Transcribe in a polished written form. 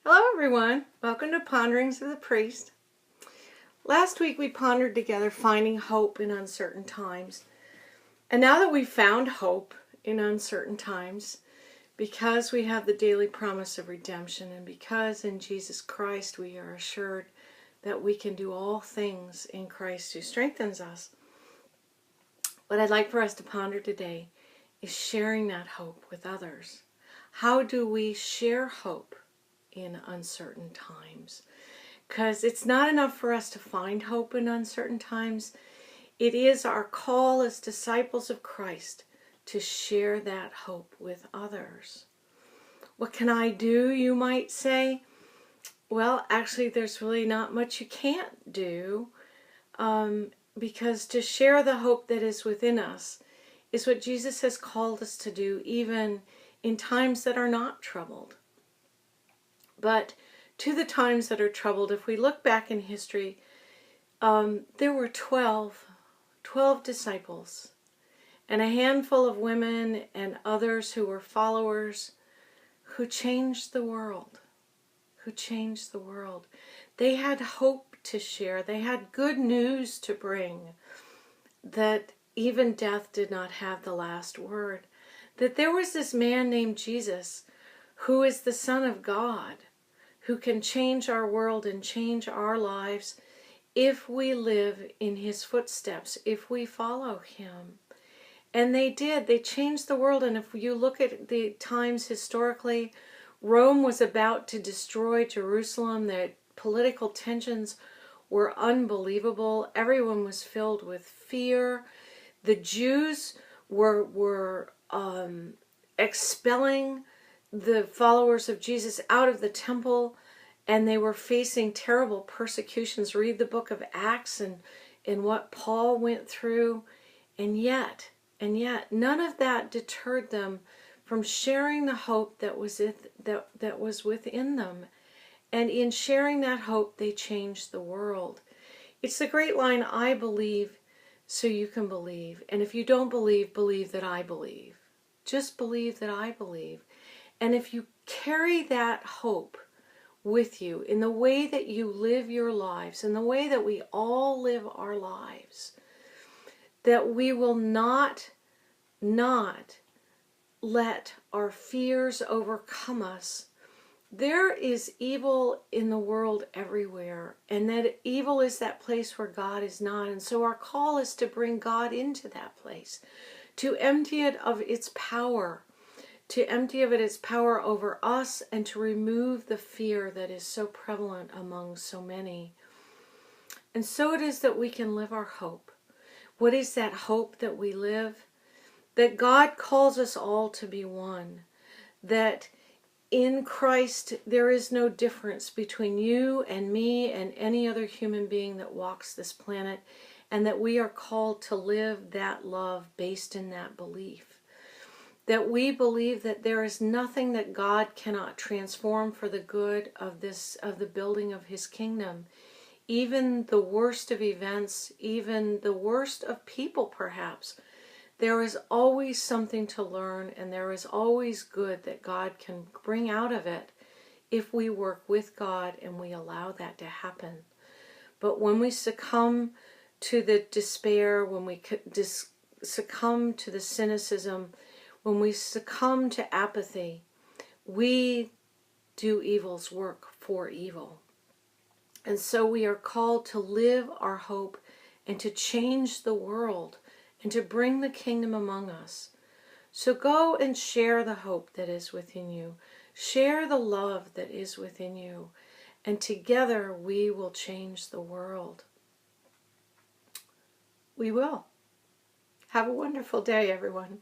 Hello everyone, welcome to Ponderings of the Priest. Last week we pondered together finding hope in uncertain times. And now that we've found hope in uncertain times, because we have the daily promise of redemption and because in Jesus Christ we are assured that we can do all things in Christ who strengthens us, what I'd like for us to ponder today is sharing that hope with others. How do we share hope in uncertain times? Because it's not enough for us to find hope in uncertain times. It is our call as disciples of Christ to share that hope with others. What can I do, you might say? Well, actually, there's really not much you can't do, because to share the hope that is within us is what Jesus has called us to do, even in times that are not troubled. But to the times that are troubled, if we look back in history, there were 12 disciples, and a handful of women and others who were followers who changed the world. They had hope to share. They had good news to bring, that even death did not have the last word. That there was this man named Jesus, who is the Son of God, who can change our world and change our lives if we live in his footsteps, if we follow him. And they did. They changed the world. And if you look at the times historically, Rome was about to destroy Jerusalem. The political tensions were unbelievable. Everyone was filled with fear. The Jews were expelling the followers of Jesus out of the temple, and they were facing terrible persecutions. Read the book of Acts and what Paul went through. And yet, none of that deterred them from sharing the hope that was within them. And in sharing that hope, they changed the world. It's the great line, I believe, so you can believe. And if you don't believe, believe that I believe. Just believe that I believe. And if you carry that hope with you in the way that you live your lives, in the way that we all live our lives, that we will not let our fears overcome us. There is evil in the world everywhere, and that evil is that place where God is not. And so our call is to bring God into that place, to empty it of its power, over us, and to remove the fear that is so prevalent among so many. And so it is that we can live our hope. What is that hope that we live? That God calls us all to be one. That in Christ there is no difference between you and me and any other human being that walks this planet, and that we are called to live that love based in that belief. That we believe that there is nothing that God cannot transform for the good of the building of his kingdom. Even the worst of events, even the worst of people perhaps, there is always something to learn, and there is always good that God can bring out of it if we work with God and we allow that to happen. But when we succumb to the despair, when we succumb to the cynicism, when we succumb to apathy, we do evil's work for evil. And so we are called to live our hope and to change the world and to bring the kingdom among us. So go and share the hope that is within you. Share the love that is within you. And together we will change the world. We will. Have a wonderful day, everyone.